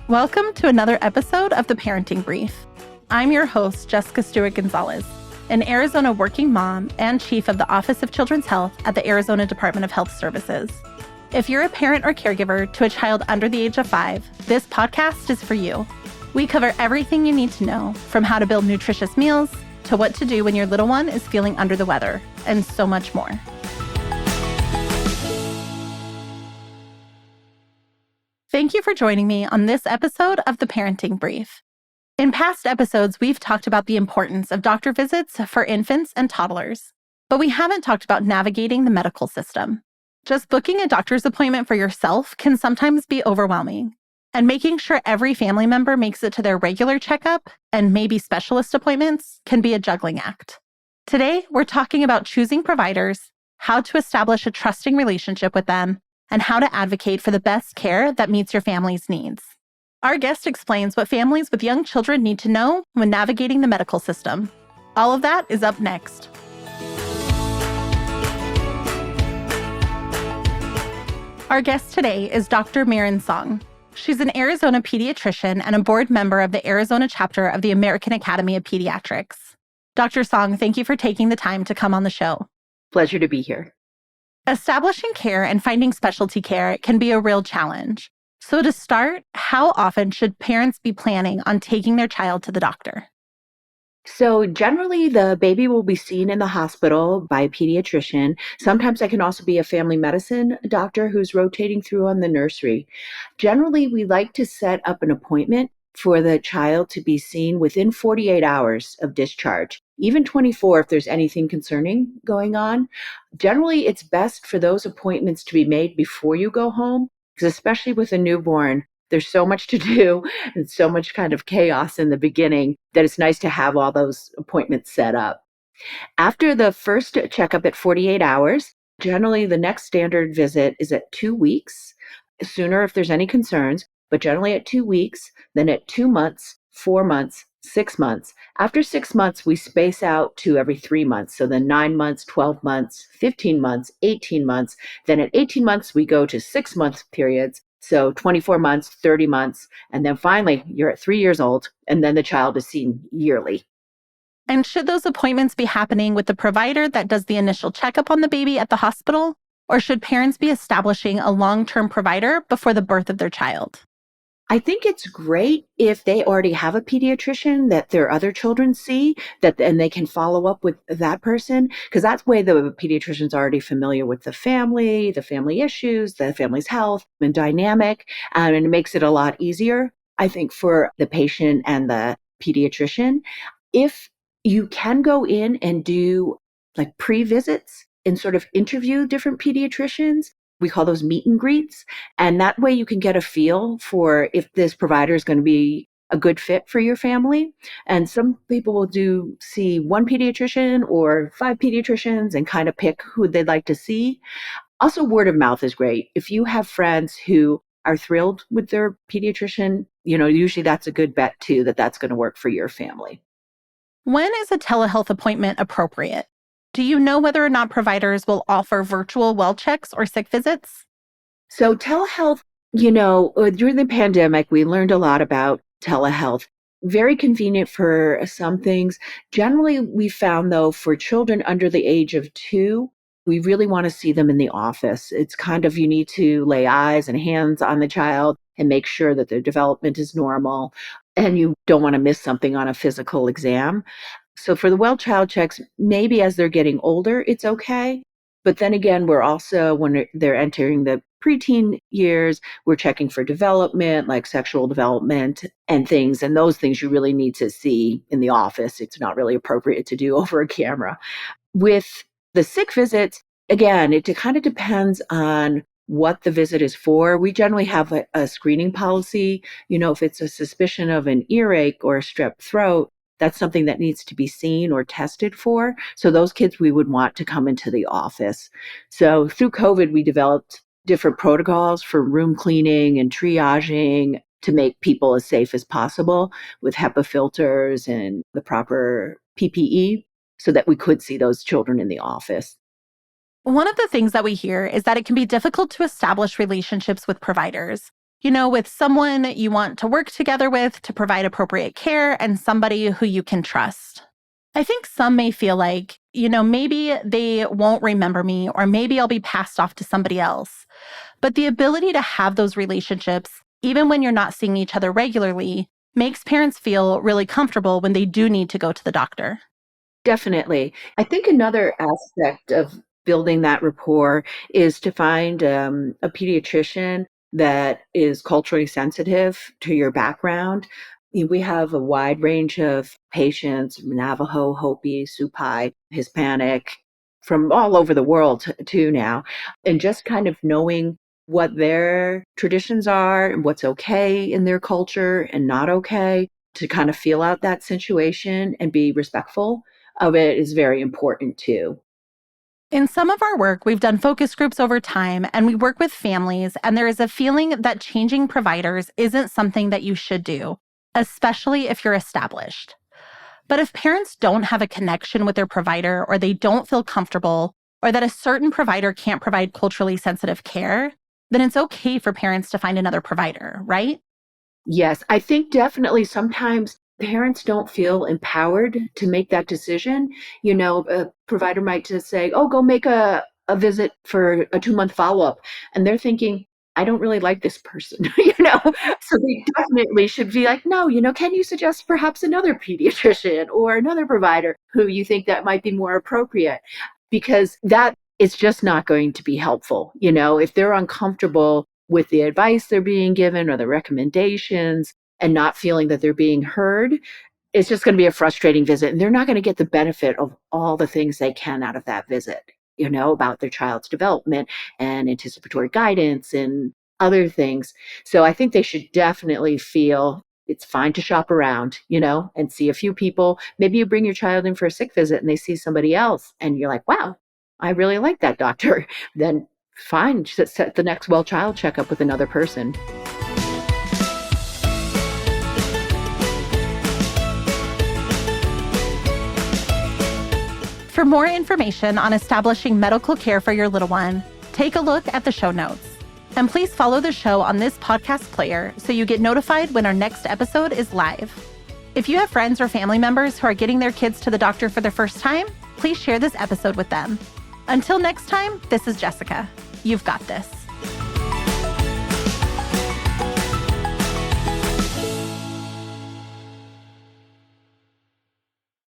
Welcome to another episode of The Parenting Brief. I'm your host, Jessica Stewart-Gonzalez, an Arizona working mom and chief of the Office of Children's Health at the Arizona Department of Health Services. If you're a parent or caregiver to a child under the age of 5, this podcast is for you. We cover everything you need to know, from how to build nutritious meals to what to do when your little one is feeling under the weather, and so much more. Thank you for joining me on this episode of The Parenting Brief. In past episodes, we've talked about the importance of doctor visits for infants and toddlers, but we haven't talked about navigating the medical system. Just booking a doctor's appointment for yourself can sometimes be overwhelming, and making sure every family member makes it to their regular checkup and maybe specialist appointments can be a juggling act. Today, we're talking about choosing providers, how to establish a trusting relationship with them, and how to advocate for the best care that meets your family's needs. Our guest explains what families with young children need to know when navigating the medical system. All of that is up next. Our guest today is Dr. Miran Song. She's an Arizona pediatrician and a board member of the Arizona chapter of the American Academy of Pediatrics. Dr. Song, thank you for taking the time to come on the show. Pleasure to be here. Establishing care and finding specialty care can be a real challenge. So to start, how often should parents be planning on taking their child to the doctor? So generally, the baby will be seen in the hospital by a pediatrician. Sometimes that can also be a family medicine doctor who's rotating through on the nursery. Generally, we like to set up an appointment for the child to be seen within 48 hours of discharge, even 24 if there's anything concerning going on. Generally, it's best for those appointments to be made before you go home, because especially with a newborn, there's so much to do and so much kind of chaos in the beginning that it's nice to have all those appointments set up. After the first checkup at 48 hours, generally the next standard visit is at 2 weeks, sooner if there's any concerns, but generally at 2 weeks, then at 2 months, 4 months, 6 months. After 6 months, we space out to every 3 months. So then 9 months, 12 months, 15 months, 18 months. Then at 18 months, we go to 6 month periods. So 24 months, 30 months. And then finally, you're at 3 years old, and then the child is seen yearly. And should those appointments be happening with the provider that does the initial checkup on the baby at the hospital? Or should parents be establishing a long-term provider before the birth of their child? I think it's great if they already have a pediatrician that their other children see, and they can follow up with that person, because that's the way the pediatrician's already familiar with the family issues, the family's health and dynamic, and it makes it a lot easier, I think, for the patient and the pediatrician. If you can go in and do like pre-visits and sort of interview different pediatricians, we call those meet and greets. And that way you can get a feel for if this provider is going to be a good fit for your family. And some people will see one pediatrician or 5 pediatricians and kind of pick who they'd like to see. Also, word of mouth is great. If you have friends who are thrilled with their pediatrician, usually that's a good bet too, that's going to work for your family. When is a telehealth appointment appropriate? Do you know whether or not providers will offer virtual well checks or sick visits? So telehealth, during the pandemic, we learned a lot about telehealth. Very convenient for some things. Generally, we found, though, for children under the age of 2, we really want to see them in the office. It's kind of, you need to lay eyes and hands on the child and make sure that their development is normal. And you don't want to miss something on a physical exam. So for the well child checks, maybe as they're getting older, it's okay. But then again, we're also, when they're entering the preteen years, we're checking for development, like sexual development and things. And those things you really need to see in the office. It's not really appropriate to do over a camera. With the sick visits, again, it kind of depends on what the visit is for. We generally have a screening policy. If it's a suspicion of an earache or a strep throat, that's something that needs to be seen or tested for. So those kids we would want to come into the office. So through COVID, we developed different protocols for room cleaning and triaging to make people as safe as possible with HEPA filters and the proper PPE so that we could see those children in the office. One of the things that we hear is that it can be difficult to establish relationships with providers. with someone you want to work together with to provide appropriate care and somebody who you can trust. I think some may feel like, maybe they won't remember me or maybe I'll be passed off to somebody else. But the ability to have those relationships, even when you're not seeing each other regularly, makes parents feel really comfortable when they do need to go to the doctor. Definitely. I think another aspect of building that rapport is to find a pediatrician that is culturally sensitive to your background. We have a wide range of patients, Navajo, Hopi, Supai, Hispanic, from all over the world too now. And just kind of knowing what their traditions are and what's okay in their culture and not okay, to kind of feel out that situation and be respectful of it is very important too. In some of our work, we've done focus groups over time and we work with families, and there is a feeling that changing providers isn't something that you should do, especially if you're established. But if parents don't have a connection with their provider, or they don't feel comfortable, or that a certain provider can't provide culturally sensitive care, then it's okay for parents to find another provider, right? Yes, I think definitely sometimes parents don't feel empowered to make that decision. A provider might just say, "Oh, go make a visit for a 2-month follow-up." And they're thinking, "I don't really like this person," So they definitely should be like, "No, can you suggest perhaps another pediatrician or another provider who you think that might be more appropriate?" Because that is just not going to be helpful. If they're uncomfortable with the advice they're being given or the recommendations and not feeling that they're being heard, it's just going to be a frustrating visit. And they're not going to get the benefit of all the things they can out of that visit, about their child's development and anticipatory guidance and other things. So I think they should definitely feel it's fine to shop around, and see a few people. Maybe you bring your child in for a sick visit and they see somebody else and you're like, wow, I really like that doctor. Then fine, set the next well child checkup with another person. For more information on establishing medical care for your little one, take a look at the show notes. And please follow the show on this podcast player so you get notified when our next episode is live. If you have friends or family members who are getting their kids to the doctor for the first time, please share this episode with them. Until next time, this is Jessica. You've got this.